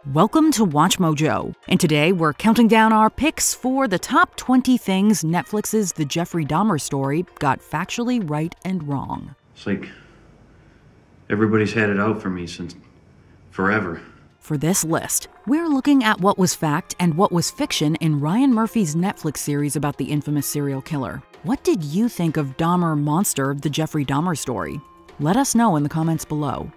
Welcome to Watch Mojo, and today we're counting down our picks for the top 20 things Netflix's The Jeffrey Dahmer Story got factually right and wrong. It's like everybody's had it out for me since forever. For this list, we're looking at what was fact and what was fiction in Ryan Murphy's Netflix series about the infamous serial killer. What did you think of Dahmer Monster, The Jeffrey Dahmer Story? Let us know in the comments below.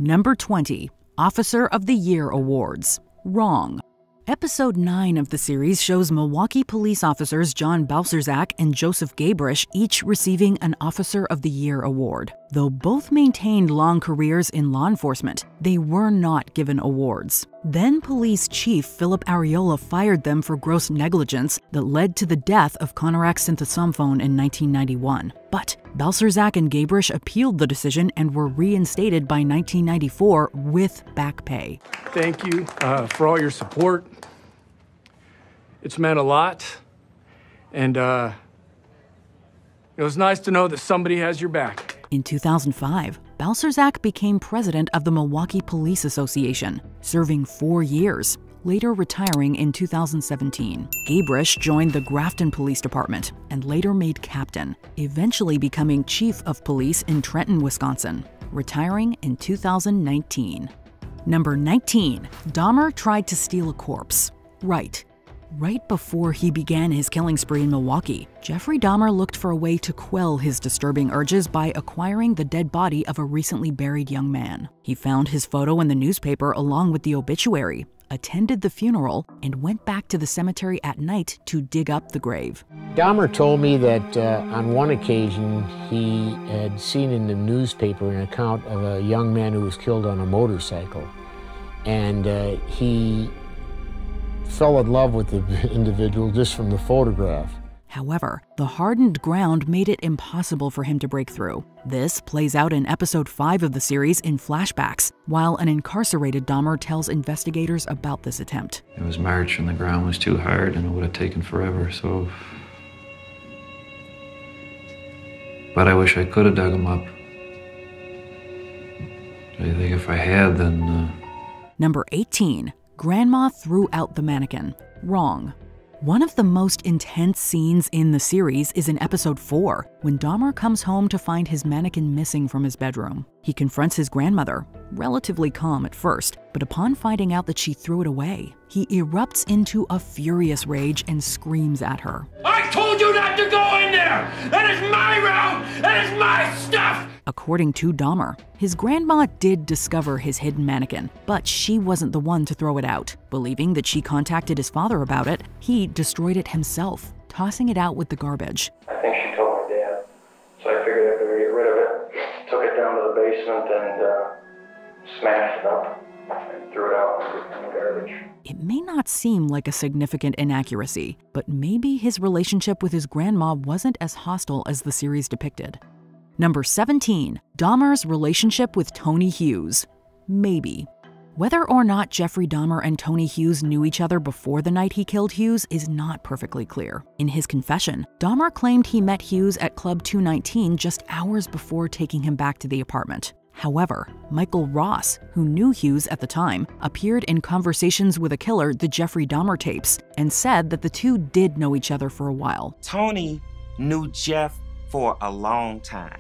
Number 20. Officer of the Year Awards. Wrong. Episode 9 of the series shows Milwaukee police officers John Balcerzak and Joseph Gabrish each receiving an Officer of the Year award. Though both maintained long careers in law enforcement, they were not given awards. Then Police Chief Philip Arreola fired them for gross negligence that led to the death of Konarak Sinthasomphone in 1991. But Balcerzak and Gabrish appealed the decision and were reinstated by 1994 with back pay. Thank you for all your support. It's meant a lot. And it was nice to know that somebody has your back. In 2005, Balcerzak became president of the Milwaukee Police Association, serving 4 years, later retiring in 2017. Gabrish joined the Grafton Police Department and later made captain, eventually becoming chief of police in Trenton, Wisconsin, retiring in 2019. Number 19. Dahmer tried to steal a corpse. Right before he began his killing spree in Milwaukee, Jeffrey Dahmer looked for a way to quell his disturbing urges by acquiring the dead body of a recently buried young man. He found his photo in the newspaper along with the obituary, attended the funeral, and went back to the cemetery at night to dig up the grave. Dahmer told me that on one occasion he had seen in the newspaper an account of a young man who was killed on a motorcycle, and he fell in love with the individual just from the photograph. However, the hardened ground made it impossible for him to break through. This plays out in episode 5 of the series in flashbacks, while an incarcerated Dahmer tells investigators about this attempt. It was March and the ground was too hard and it would have taken forever, so... But I wish I could have dug him up. I think if I had, then... Number 18. Grandma threw out the mannequin. Wrong. One of the most intense scenes in the series is in episode 4, when Dahmer comes home to find his mannequin missing from his bedroom. He confronts his grandmother, relatively calm at first, but upon finding out that she threw it away, he erupts into a furious rage and screams at her. I told you not to go in there! That is my room! That is my stuff! According to Dahmer, his grandma did discover his hidden mannequin, but she wasn't the one to throw it out. Believing that she contacted his father about it, he destroyed it himself, tossing it out with the garbage. I think she told my dad, so I figured I better get rid of it. Took it down to the basement and smashed it up and threw it out in the garbage. It may not seem like a significant inaccuracy, but maybe his relationship with his grandma wasn't as hostile as the series depicted. Number 17. Dahmer's relationship with Tony Hughes. Maybe. Whether or not Jeffrey Dahmer and Tony Hughes knew each other before the night he killed Hughes is not perfectly clear. In his confession, Dahmer claimed he met Hughes at Club 219 just hours before taking him back to the apartment. However, Michael Ross, who knew Hughes at the time, appeared in Conversations with a Killer, the Jeffrey Dahmer tapes, and said that the two did know each other for a while. Tony knew Jeff for a long time.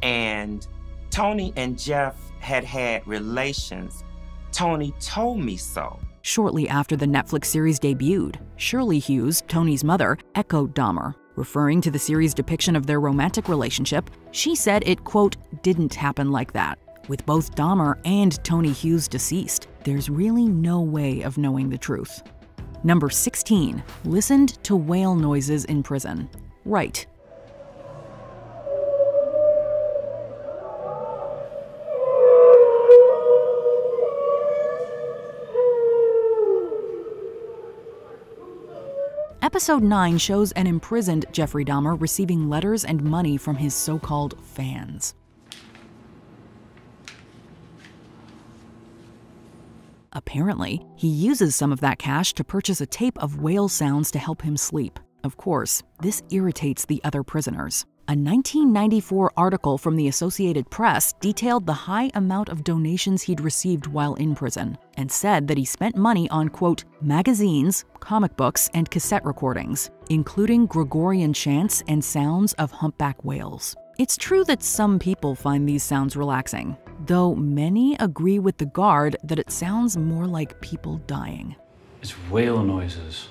And Tony and Jeff had had relations. Tony told me so. Shortly after the Netflix series debuted, Shirley Hughes, Tony's mother, echoed Dahmer. Referring to the series' depiction of their romantic relationship, she said it, quote, didn't happen like that. With both Dahmer and Tony Hughes deceased, there's really no way of knowing the truth. Number 16. Listened to whale noises in prison. Right. Episode 9 shows an imprisoned Jeffrey Dahmer receiving letters and money from his so-called fans. Apparently, he uses some of that cash to purchase a tape of whale sounds to help him sleep. Of course, this irritates the other prisoners. A 1994 article from the Associated Press detailed the high amount of donations he'd received while in prison and said that he spent money on, quote, magazines, comic books, and cassette recordings, including Gregorian chants and sounds of humpback whales. It's true that some people find these sounds relaxing, though many agree with the guard that it sounds more like people dying. It's whale noises.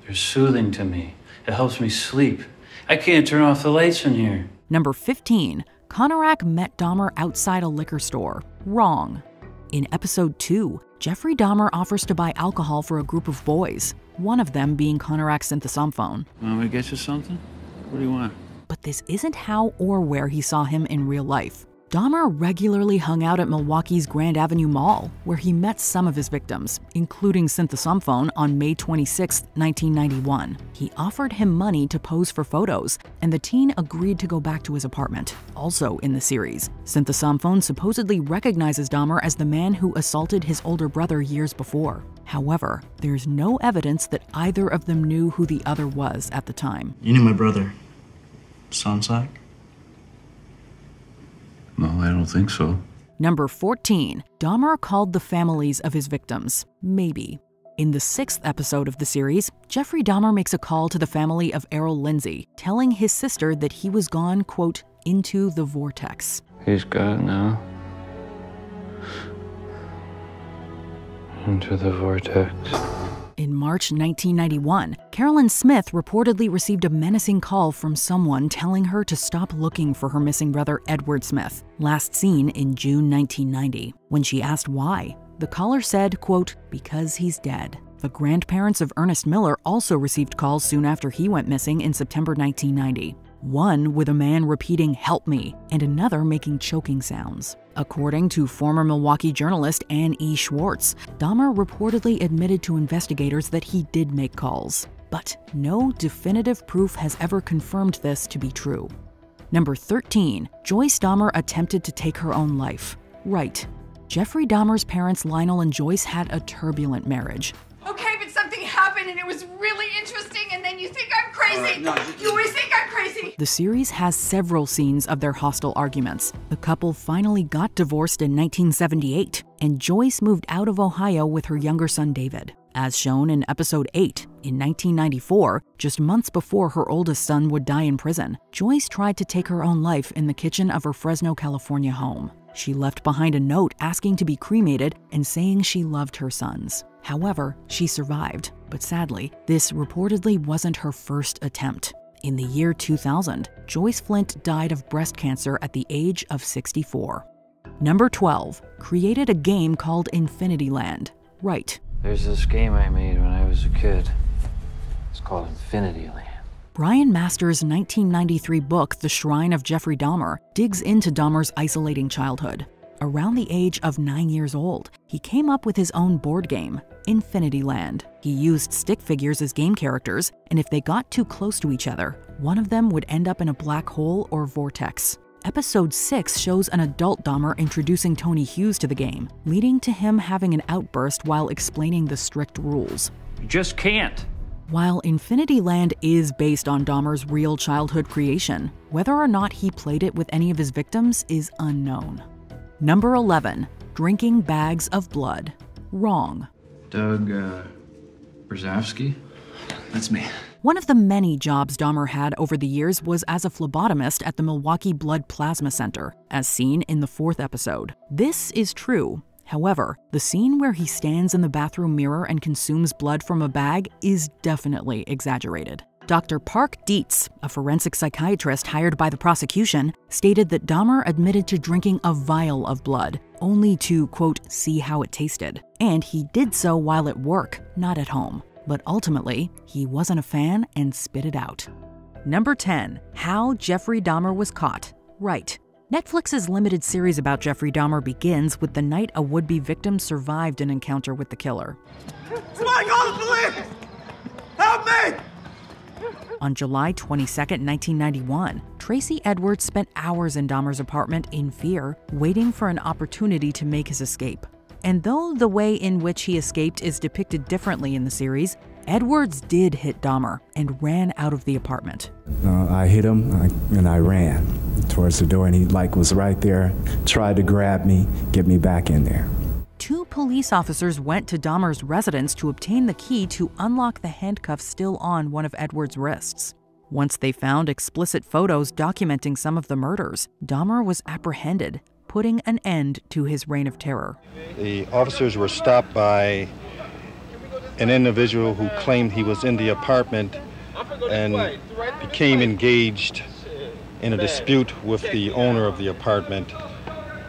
They're soothing to me. It helps me sleep. I can't turn off the lights in here. Number 15. Konarak met Dahmer outside a liquor store. Wrong. In episode 2, Jeffrey Dahmer offers to buy alcohol for a group of boys, one of them being Konarak's synthesomphone. Want me to get you something? What do you want? But this isn't how or where he saw him in real life. Dahmer regularly hung out at Milwaukee's Grand Avenue Mall, where he met some of his victims, including Synthesomphone, on May 26, 1991. He offered him money to pose for photos, and the teen agreed to go back to his apartment. Also in the series, Synthesomphone supposedly recognizes Dahmer as the man who assaulted his older brother years before. However, there's no evidence that either of them knew who the other was at the time. You knew my brother, Sansak? No, I don't think so. Number 14. Dahmer called the families of his victims. Maybe. In the 6th episode of the series, Jeffrey Dahmer makes a call to the family of Errol Lindsay, telling his sister that he was gone, quote, into the vortex. He's got now. Into the vortex. In March 1991, Carolyn Smith reportedly received a menacing call from someone telling her to stop looking for her missing brother Edward Smith, last seen in June 1990. When she asked why, the caller said, quote, because he's dead. The grandparents of Ernest Miller also received calls soon after he went missing in September 1990. One with a man repeating, help me, and another making choking sounds. According to former Milwaukee journalist Ann E. Schwartz, Dahmer reportedly admitted to investigators that he did make calls. But no definitive proof has ever confirmed this to be true. Number 13. Joyce Dahmer attempted to take her own life. Right. Jeffrey Dahmer's parents Lionel and Joyce had a turbulent marriage. Okay, but something happened and it was really interesting, and then you think I'm crazy. You always think I'm crazy. The series has several scenes of their hostile arguments. The couple finally got divorced in 1978, and Joyce moved out of Ohio with her younger son David. As shown in episode 8, in 1994, just months before her oldest son would die in prison, Joyce tried to take her own life in the kitchen of her Fresno, California home. She left behind a note asking to be cremated and saying she loved her sons. However, she survived, but sadly, this reportedly wasn't her first attempt. In the year 2000, Joyce Flint died of breast cancer at the age of 64. Number 12. Created a game called Infinity Land. Right. There's this game I made when I was a kid. It's called Infinity Land. Brian Masters' 1993 book, The Shrine of Jeffrey Dahmer, digs into Dahmer's isolating childhood. Around the age of 9 years old, he came up with his own board game, Infinity Land. He used stick figures as game characters, and if they got too close to each other, one of them would end up in a black hole or vortex. Episode 6 shows an adult Dahmer introducing Tony Hughes to the game, leading to him having an outburst while explaining the strict rules. You just can't. While Infinity Land is based on Dahmer's real childhood creation, whether or not he played it with any of his victims is unknown. Number 11. Drinking bags of blood. Wrong. Doug, Brzezowski? That's me. One of the many jobs Dahmer had over the years was as a phlebotomist at the Milwaukee Blood Plasma Center, as seen in the 4th episode. This is true. However, the scene where he stands in the bathroom mirror and consumes blood from a bag is definitely exaggerated. Dr. Park Dietz, a forensic psychiatrist hired by the prosecution, stated that Dahmer admitted to drinking a vial of blood, only to, quote, see how it tasted. And he did so while at work, not at home. But ultimately, he wasn't a fan and spit it out. Number 10. How Jeffrey Dahmer was caught. Right. Netflix's limited series about Jeffrey Dahmer begins with the night a would-be victim survived an encounter with the killer. Somebody call the police! Help me! On July 22, 1991, Tracy Edwards spent hours in Dahmer's apartment in fear, waiting for an opportunity to make his escape. And though the way in which he escaped is depicted differently in the series, Edwards did hit Dahmer and ran out of the apartment. I hit him and I ran towards the door, and he was right there, tried to grab me, get me back in there. 2 police officers went to Dahmer's residence to obtain the key to unlock the handcuffs still on one of Edwards' wrists. Once they found explicit photos documenting some of the murders, Dahmer was apprehended, putting an end to his reign of terror. The officers were stopped by an individual who claimed he was in the apartment and became engaged in a dispute with the owner of the apartment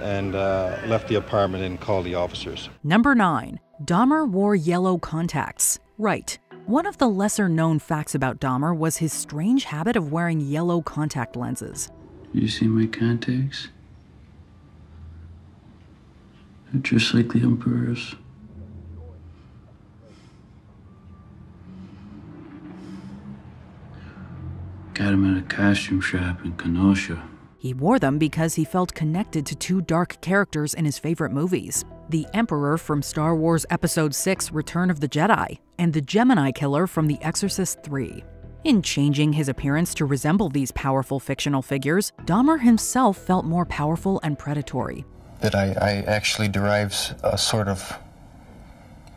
and left the apartment and called the officers. Number 9. Dahmer wore yellow contacts. Right. One of the lesser-known facts about Dahmer was his strange habit of wearing yellow contact lenses. You see my contacts? They're just like the Emperor's. Got him at a costume shop in Kenosha. He wore them because he felt connected to 2 dark characters in his favorite movies: the Emperor from Star Wars Episode VI: Return of the Jedi, and the Gemini Killer from The Exorcist III. In changing his appearance to resemble these powerful fictional figures, Dahmer himself felt more powerful and predatory. That I actually derives a sort of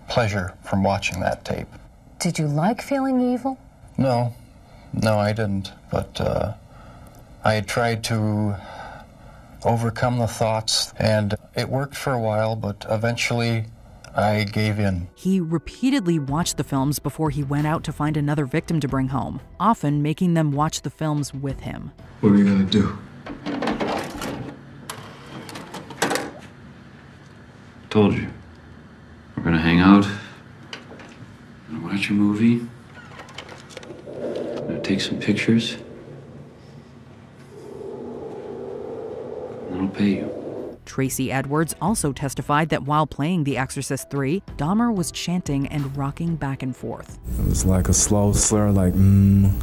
pleasure from watching that tape. Did you like feeling evil? No, I didn't. But I had tried to overcome the thoughts, and it worked for a while, but eventually I gave in. He repeatedly watched the films before he went out to find another victim to bring home, often making them watch the films with him. What are you gonna do? Told you. We're gonna hang out. We're gonna watch a movie. We're gonna take some pictures. And then I'll pay you. Tracy Edwards also testified that while playing The Exorcist III, Dahmer was chanting and rocking back and forth. It was like a slow slur, like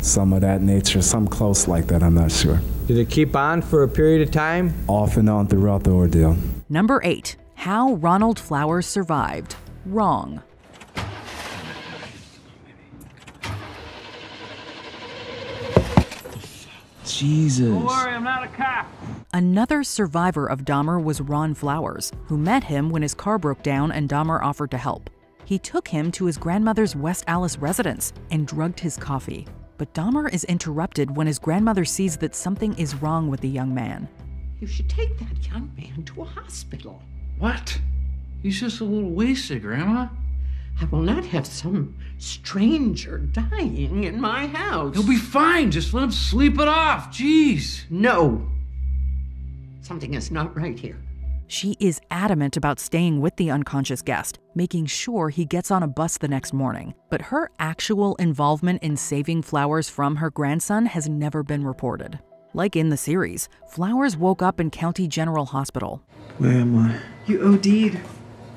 some of that nature, some close like that, I'm not sure. Did it keep on for a period of time? Off and on throughout the ordeal. Number 8. How Ronald Flowers survived. Wrong. Jesus. Don't worry, I'm not a cop. Another survivor of Dahmer was Ron Flowers, who met him when his car broke down and Dahmer offered to help. He took him to his grandmother's West Allis residence and drugged his coffee. But Dahmer is interrupted when his grandmother sees that something is wrong with the young man. You should take that young man to a hospital. What? He's just a little wasted, Grandma. I will not have some stranger dying in my house. He'll be fine. Just let him sleep it off. Jeez. No. Something is not right here. She is adamant about staying with the unconscious guest, making sure he gets on a bus the next morning. But her actual involvement in saving Flowers from her grandson has never been reported. Like in the series, Flowers woke up in County General Hospital. Where am I? You OD'd.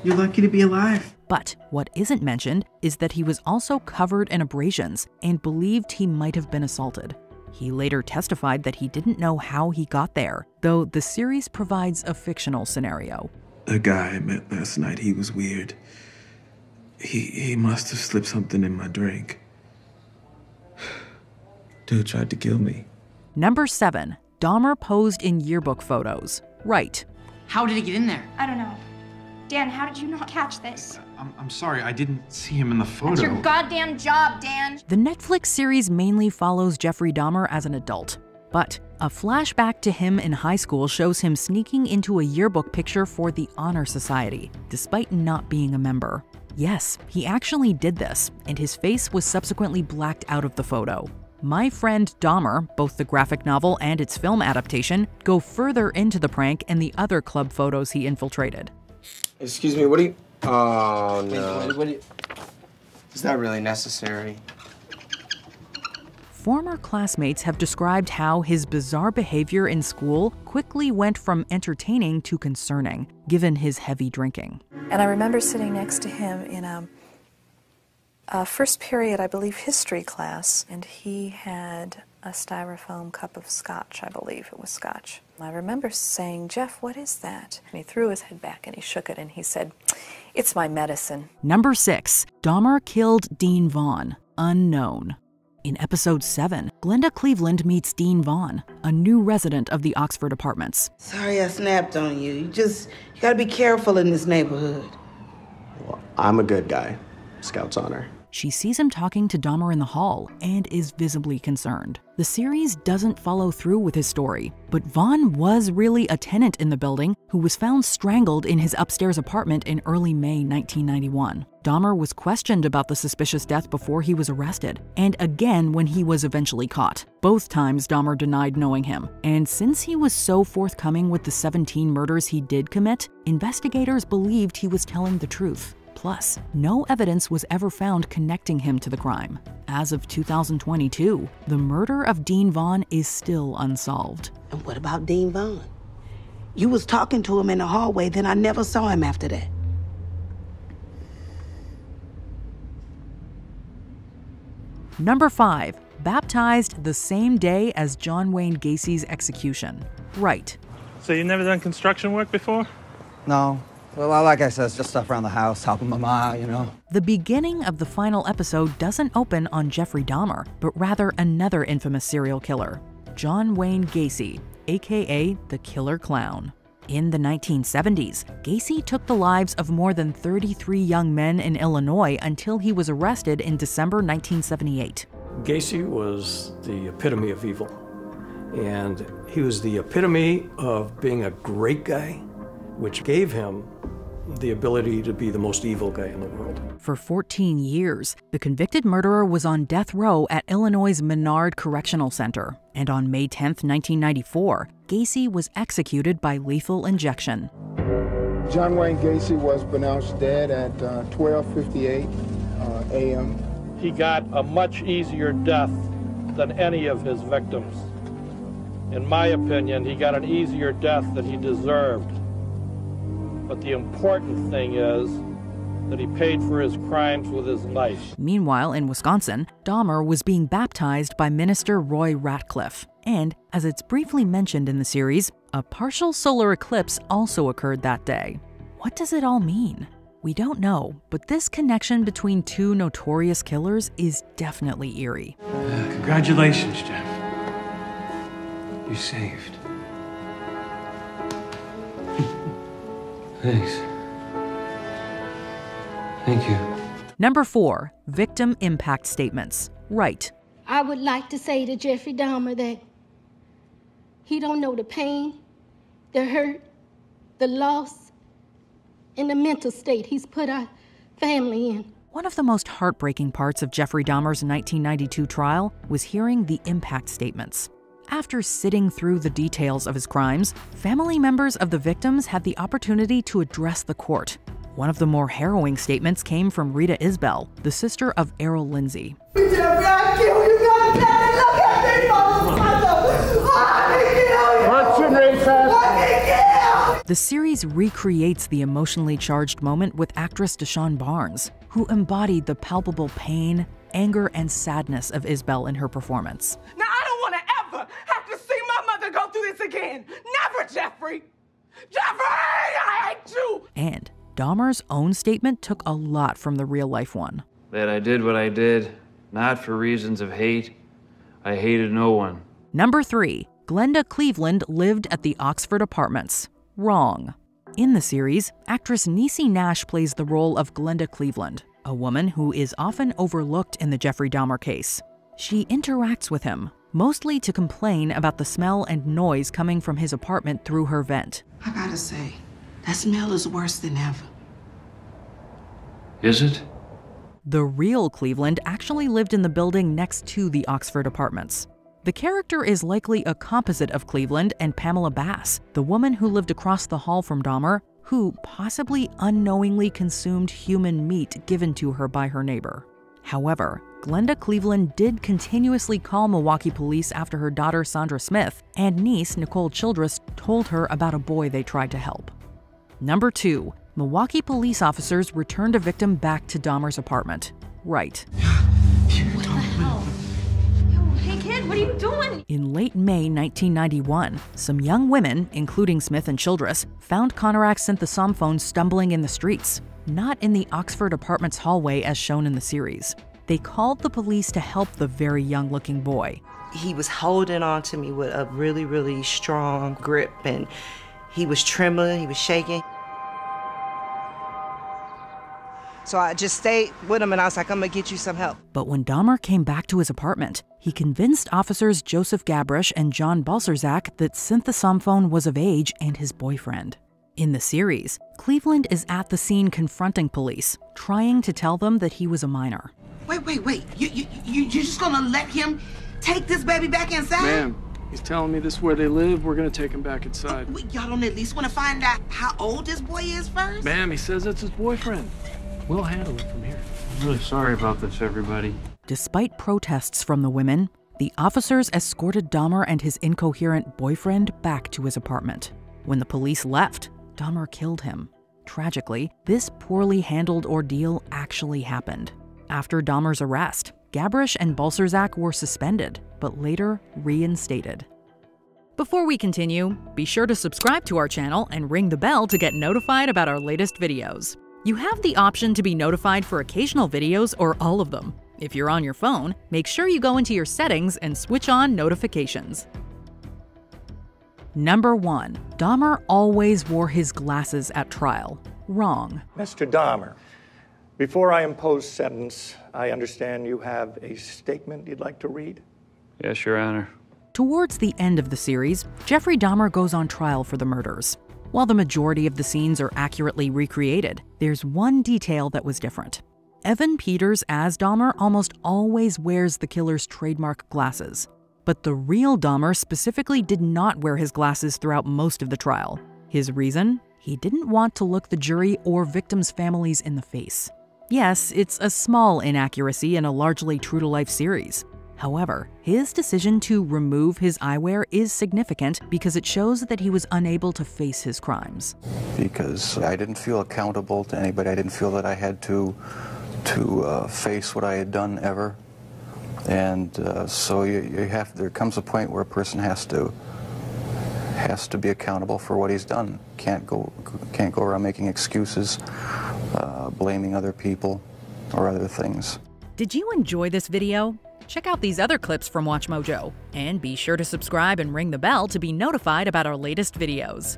You're lucky to be alive. But what isn't mentioned is that he was also covered in abrasions and believed he might have been assaulted. He later testified that he didn't know how he got there, though the series provides a fictional scenario. A guy I met last night, he was weird. He must have slipped something in my drink. Dude tried to kill me. Number 7. Dahmer posed in yearbook photos. Right. How did he get in there? I don't know. Dan, how did you not catch this? I'm sorry, I didn't see him in the photo. That's your goddamn job, Dan. The Netflix series mainly follows Jeffrey Dahmer as an adult. But a flashback to him in high school shows him sneaking into a yearbook picture for the Honor Society, despite not being a member. Yes, he actually did this, and his face was subsequently blacked out of the photo. My Friend Dahmer, both the graphic novel and its film adaptation, go further into the prank and the other club photos he infiltrated. Excuse me, what do you... Oh, no. Wait. Is that really necessary? Former classmates have described how his bizarre behavior in school quickly went from entertaining to concerning, given his heavy drinking. And I remember sitting next to him in a first period, I believe, history class, and he had a styrofoam cup of scotch, I believe it was scotch. I remember saying, "Jeff, what is that?" And he threw his head back and he shook it and he said, It's my medicine. Number 6. Dahmer killed Dean Vaughn. Unknown. In episode 7, Glenda Cleveland meets Dean Vaughn, a new resident of the Oxford Apartments. Sorry I snapped on you. You gotta be careful in this neighborhood. Well, I'm a good guy. Scout's honor. She sees him talking to Dahmer in the hall and is visibly concerned. The series doesn't follow through with his story, but Vaughn was really a tenant in the building who was found strangled in his upstairs apartment in early May 1991. Dahmer was questioned about the suspicious death before he was arrested, and again when he was eventually caught. Both times Dahmer denied knowing him, and since he was so forthcoming with the 17 murders he did commit, investigators believed he was telling the truth. Plus, no evidence was ever found connecting him to the crime. As of 2022, the murder of Dean Vaughn is still unsolved. And what about Dean Vaughn? You was talking to him in the hallway, then I never saw him after that. Number 5. Baptized the same day as John Wayne Gacy's execution. Right. So you've never done construction work before? No. Well, like I said, it's just stuff around the house, helping my ma, you know. The beginning of the final episode doesn't open on Jeffrey Dahmer, but rather another infamous serial killer, John Wayne Gacy, aka the Killer Clown. In the 1970s, Gacy took the lives of more than 33 young men in Illinois until he was arrested in December 1978. Gacy was the epitome of evil, and he was the epitome of being a great guy, which gave him the ability to be the most evil guy in the world. For 14 years, the convicted murderer was on death row at Illinois' Menard Correctional Center, and on May 10, 1994, Gacy was executed by lethal injection. John Wayne Gacy was pronounced dead at 12:58 a.m. He got a much easier death than any of his victims. In my opinion, he got an easier death than he deserved. But the important thing is that he paid for his crimes with his life. Meanwhile, in Wisconsin, Dahmer was being baptized by Minister Roy Ratcliffe. And, as it's briefly mentioned in the series, a partial solar eclipse also occurred that day. What does it all mean? We don't know, but this connection between two notorious killers is definitely eerie. Congratulations, Jeff. You're saved. Thanks. Thank you. Number 4. Victim impact statements. Right. I would like to say to Jeffrey Dahmer that he don't know the pain, the hurt, the loss, and the mental state he's put our family in. One of the most heartbreaking parts of Jeffrey Dahmer's 1992 trial was hearing the impact statements. After sitting through the details of his crimes, family members of the victims had the opportunity to address the court. One of the more harrowing statements came from Rita Isbell, the sister of Errol Lindsay. Jeffrey, I killed you. God damn it. Look at me, motherfucker. The series recreates the emotionally charged moment with actress Deshawn Barnes, who embodied the palpable pain, anger, and sadness of Isbell in her performance. Now, I don't want to ever have to see my mother go through this again. Never, Jeffrey. Jeffrey, I hate you. And Dahmer's own statement took a lot from the real-life one. That I did what I did, not for reasons of hate. I hated no one. Number 3. Glenda Cleveland lived at the Oxford Apartments. Wrong. In the series, actress Niecy Nash plays the role of Glenda Cleveland, a woman who is often overlooked in the Jeffrey Dahmer case. She interacts with him, mostly to complain about the smell and noise coming from his apartment through her vent. I gotta say, that smell is worse than ever. Is it? The real Cleveland actually lived in the building next to the Oxford Apartments. The character is likely a composite of Cleveland and Pamela Bass, the woman who lived across the hall from Dahmer, who possibly unknowingly consumed human meat given to her by her neighbor. However, Glenda Cleveland did continuously call Milwaukee police after her daughter Sandra Smith and niece Nicole Childress told her about a boy they tried to help. Number 2. Milwaukee police officers returned a victim back to Dahmer's apartment. Right. What the hell? Hey kid, what are you doing? In late May 1991, some young women, including Smith and Childress, found Konarak synthesome phones stumbling in the streets. not in the Oxford Apartments hallway as shown in the series. They called the police to help the very young-looking boy. He was holding on to me with a really, really strong grip, and he was trembling, he was shaking. So I just stayed with him, and I was like, I'm gonna get you some help. But when Dahmer came back to his apartment, he convinced officers Joseph Gabrish and John Balcerzak that Cynthia Somphone was of age and his boyfriend. In the series, Cleveland is at the scene confronting police, trying to tell them that he was a minor. Wait. You just gonna let him take this baby back inside? Ma'am, he's telling me this is where they live. We're gonna take him back inside. Y'all don't at least want to find out how old this boy is first? Ma'am, he says it's his boyfriend. We'll handle it from here. I'm really sorry about this, everybody. Despite protests from the women, the officers escorted Dahmer and his incoherent boyfriend back to his apartment. When the police left, Dahmer killed him. Tragically, this poorly handled ordeal actually happened. After Dahmer's arrest, Gabrish and Balcerzak were suspended, but later reinstated. Before we continue, be sure to subscribe to our channel and ring the bell to get notified about our latest videos. You have the option to be notified for occasional videos or all of them. If you're on your phone, make sure you go into your settings and switch on notifications. Number 1. Dahmer always wore his glasses at trial. Wrong. Mr. Dahmer, before I impose sentence, I understand you have a statement you'd like to read? Yes, Your Honor. Towards the end of the series, Jeffrey Dahmer goes on trial for the murders. While the majority of the scenes are accurately recreated, there's one detail that was different. Evan Peters as Dahmer almost always wears the killer's trademark glasses. But the real Dahmer specifically did not wear his glasses throughout most of the trial. His reason? He didn't want to look the jury or victims' families in the face. Yes, it's a small inaccuracy in a largely true-to-life series. However, his decision to remove his eyewear is significant because it shows that he was unable to face his crimes. Because I didn't feel accountable to anybody. I didn't feel that I had to face what I had done ever. And so there comes a point where a person has to be accountable for what he's done. Can't go around making excuses, blaming other people or other things. Did you enjoy this video? Check out these other clips from WatchMojo, and be sure to subscribe and ring the bell to be notified about our latest videos.